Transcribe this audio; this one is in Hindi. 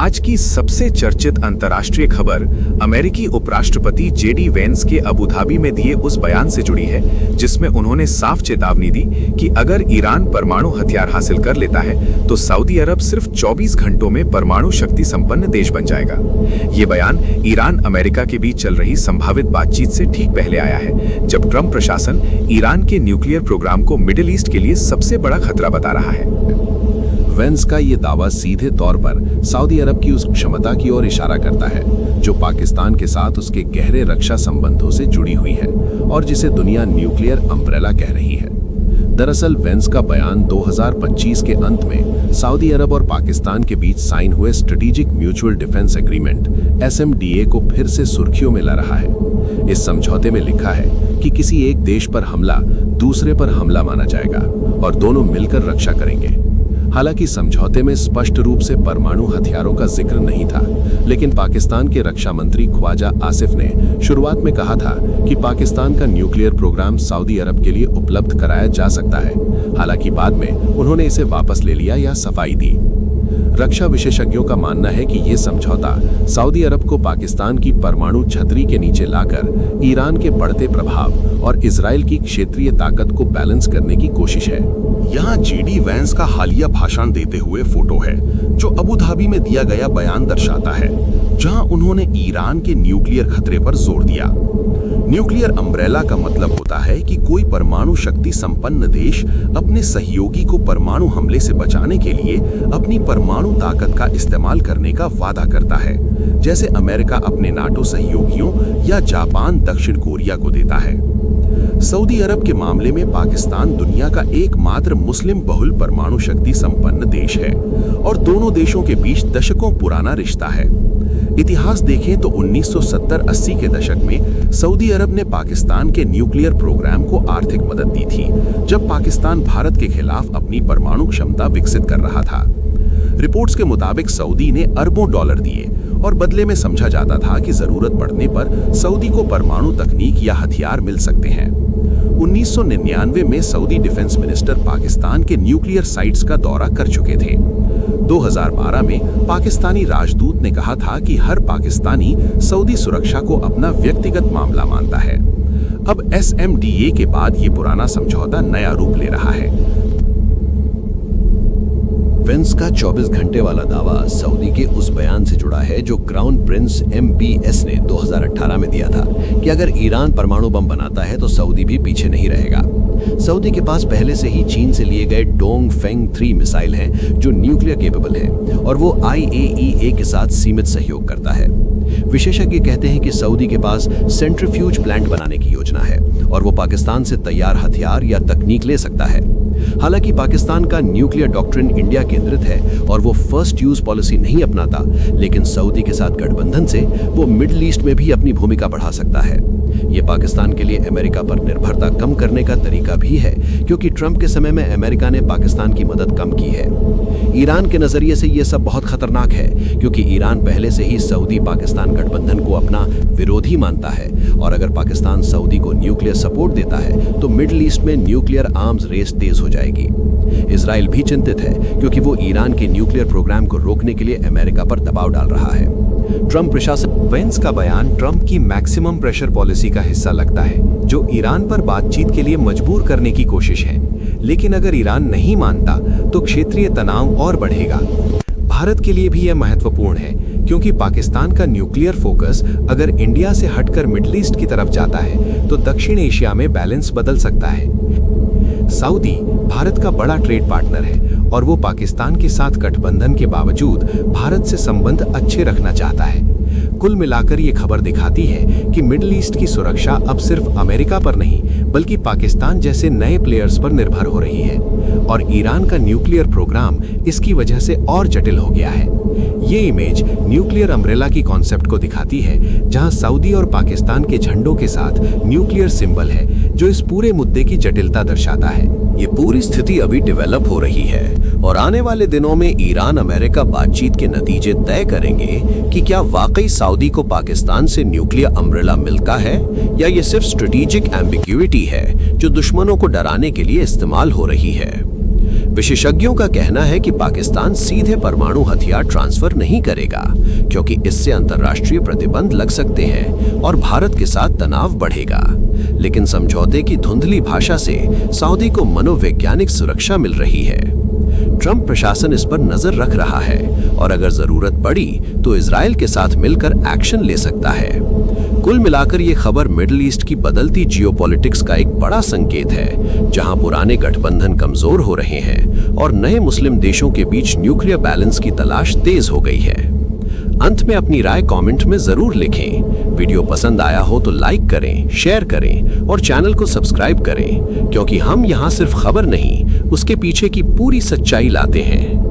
आज की सबसे चर्चित अंतर्राष्ट्रीय खबर अमेरिकी उपराष्ट्रपति जेडी वेंस के अबू धाबी में दिए उस बयान से जुड़ी है जिसमें उन्होंने साफ चेतावनी दी कि अगर ईरान परमाणु हथियार हासिल कर लेता है तो सऊदी अरब सिर्फ 24 घंटों में परमाणु शक्ति संपन्न देश बन जाएगा। ये बयान ईरान अमेरिका के बीच चल रही संभावित बातचीत से ठीक पहले आया है, जब ट्रंप प्रशासन ईरान के न्यूक्लियर प्रोग्राम को मिडिल ईस्ट के लिए सबसे बड़ा खतरा बता रहा है। वेंस का ये दावा सीधे तौर पर सऊदी अरब की उस क्षमता की ओर इशारा करता है जो पाकिस्तान के साथ उसके गहरे रक्षा संबंधों से जुड़ी हुई है और जिसे दुनिया न्यूक्लियर अम्ब्रेला कह रही है। दरअसल वेंस का बयान 2025 के अंत में सऊदी अरब और पाकिस्तान के बीच साइन हुए strategic mutual defence agreement SMDA को फिर से सुर्खियों में ला रहा है। इस समझौते में लिखा है कि किसी एक देश पर हमला दूसरे पर हमला माना जाएगा और दोनों मिलकर रक्षा करेंगे। हालांकि समझौते में स्पष्ट रूप से परमाणु हथियारों का जिक्र नहीं था, लेकिन पाकिस्तान के रक्षा मंत्री ख्वाजा आसिफ ने शुरुआत में कहा था कि पाकिस्तान का न्यूक्लियर प्रोग्राम सऊदी अरब के लिए उपलब्ध कराया जा सकता है। हालांकि बाद में उन्होंने इसे वापस ले लिया या सफाई दी। रक्षा विशेषज्ञों का मानना है कि ये समझौता सऊदी अरब को पाकिस्तान की परमाणु छतरी के नीचे लाकर ईरान के बढ़ते प्रभाव और इजराइल की क्षेत्रीय ताकत को बैलेंस करने की कोशिश है। यहाँ जेडी वेंस का हालिया भाषण देते हुए फोटो है जो अबू धाबी में दिया गया बयान दर्शाता है, जहाँ उन्होंने ईरान के न्यूक्लियर खतरे पर जोर दिया। न्यूक्लियर अम्ब्रेला का मतलब होता है कि कोई परमाणु शक्ति संपन्न देश अपने सहयोगी को परमाणु हमले से बचाने के लिए अपनी परमाणु ताकत का इस्तेमाल करने का वादा करता है, जैसे अमेरिका अपने नाटो सहयोगियों या जापान दक्षिण कोरिया को देता है। सऊदी अरब के मामले में पाकिस्तान दुनिया का एकमात्र मुस्लिम बहुल परमाणु शक्ति संपन्न देश है और दोनों देशों के बीच दशकों पुराना रिश्ता है। इतिहास देखें तो 1970-80 के दशक में सऊदी अरब ने पाकिस्तान के न्यूक्लियर प्रोग्राम को आर्थिक मदद दी थी, जब पाकिस्तान भारत के खिलाफ अपनी परमाणु क्षमता विकसित कर रहा था। रिपोर्ट्स के मुताबिक सऊदी ने अरबों डॉलर दिए और बदले में समझा जाता था कि जरूरत पड़ने पर सऊदी को परमाणु तकनीक या हथियार मिल सकते हैं। 1999 में सऊदी डिफेंस मिनिस्टर पाकिस्तान के न्यूक्लियर साइट्स का दौरा कर चुके थे। 2012 में पाकिस्तानी राजदूत ने कहा था कि हर पाकिस्तानी सऊदी सुरक्षा को अपना व्यक्तिगत मामला मानता है। अब SMDA के बाद ये पुराना समझौता नया रूप ले रहा है। वेंस का 24 घंटे वाला दावा सऊदी के उस बयान से जुड़ा है जो क्राउन प्रिंस MBS ने 2018 में दिया था कि अगर ईरान परमाणु बम बनाता है तो सऊदी भी पीछे नहीं रहेगा। सऊदी के पास पहले से ही चीन से लिए गए डोंगफेंग 3 मिसाइल हैं जो न्यूक्लियर केपेबल है और वो IAEA के साथ सीमित सहयोग करता है। विशेषज्ञ कहते हैं कि सऊदी के पास सेंट्रीफ्यूज प्लांट बनाने की योजना है और वो पाकिस्तान से तैयार हथियार या तकनीक ले सकता है। हालांकि पाकिस्तान का न्यूक्लियर डॉक्ट्रिन इंडिया केंद्रित है और वो फर्स्ट यूज पॉलिसी नहीं अपनाता, लेकिन सऊदी के साथ गठबंधन से वो मिडिल ईस्ट में भी अपनी भूमिका बढ़ा सकता है। ये पाकिस्तान के लिए अमेरिका पर निर्भरता कम करने का तरीका भी है, क्योंकि ट्रंप के समय में अमेरिका ने पाकिस्तान की मदद कम की है। ईरान के नजरिए से ये सब बहुत खतरनाक है, क्योंकि ईरान पहले से ही सऊदी पाकिस्तान गठबंधन को अपना विरोधी मानता है और अगर पाकिस्तान सऊदी को न्यूक्लियर सपोर्ट देता है तो मिडिल ईस्ट में न्यूक्लियर आर्म्स रेस तेज हो जाएगी। इजराइल भी चिंतित है, क्योंकि वो ईरान के न्यूक्लियर प्रोग्राम को रोकने के लिए अमेरिका पर दबाव डाल रहा है। ट्रंप प्रशासन वेंस का बयान ट्रंप की मैक्सिमम प्रेशर पॉलिसी का हिस्सा लगता है, जो ईरान पर बातचीत के लिए मजबूर करने की कोशिश है। लेकिन अगर ईरान नहीं मानता तो क्षेत्रीय तनाव और बढ़ेगा। भारत के लिए भी यह महत्वपूर्ण है, क्योंकि पाकिस्तान का न्यूक्लियर फोकस अगर इंडिया से हटकर मिडिल ईस्ट की तरफ जाता है तो दक्षिण एशिया में बैलेंस बदल सकता है। सऊदी भारत का बड़ा ट्रेड पार्टनर है और वो पाकिस्तान के साथ गठबंधन के बावजूद भारत से संबंध अच्छे रखना चाहता है। कुल मिलाकर ये खबर दिखाती है कि मिडिल ईस्ट की सुरक्षा अब सिर्फ अमेरिका पर नहीं, बल्कि पाकिस्तान जैसे नए प्लेयर्स पर निर्भर हो रही है और ईरान का न्यूक्लियर प्रोग्राम इसकी वजह से और जटिल हो गया है। ये इमेज न्यूक्लियर अम्ब्रेला की कॉन्सेप्ट को दिखाती है, जहां सऊदी और पाकिस्तान के झंडों के साथ न्यूक्लियर सिंबल है, जो इस पूरे मुद्दे की जटिलता दर्शाता है। ये पूरी स्थिति अभी डेवलप हो रही है और आने वाले दिनों में ईरान अमेरिका बातचीत के नतीजे तय करेंगे कि क्या वाकई सऊदी को पाकिस्तान से न्यूक्लियर अम्ब्रेला मिलता है या ये सिर्फ स्ट्रेटेजिक एम्बिग्युइटी है जो दुश्मनों को डराने के लिए इस्तेमाल हो रही है। विशेषज्ञों का कहना है कि पाकिस्तान सीधे परमाणु हथियार ट्रांसफर नहीं करेगा, क्योंकि इससे अंतर्राष्ट्रीय प्रतिबंध लग सकते हैं और भारत के साथ तनाव बढ़ेगा। लेकिन समझौते की धुंधली भाषा से सऊदी को मनोवैज्ञानिक सुरक्षा मिल रही है। ट्रंप प्रशासन इस पर नजर रख रहा है और अगर जरूरत पड़ी तो इजराइल के साथ मिलकर एक्शन ले सकता है। कुल मिलाकर ये खबर मिडिल ईस्ट की बदलती जियोपॉलिटिक्स का एक बड़ा संकेत है, जहां पुराने गठबंधन कमजोर हो रहे हैं और नए मुस्लिम देशों के बीच न्यूक्लियर बैलेंस की तलाश तेज हो गई है। अंत में अपनी राय कमेंट में जरूर लिखें। वीडियो पसंद आया हो तो लाइक करें, शेयर करें और चैनल को सब्सक्राइब करें, क्योंकि हम यहाँ सिर्फ खबर नहीं, उसके पीछे की पूरी सच्चाई लाते हैं।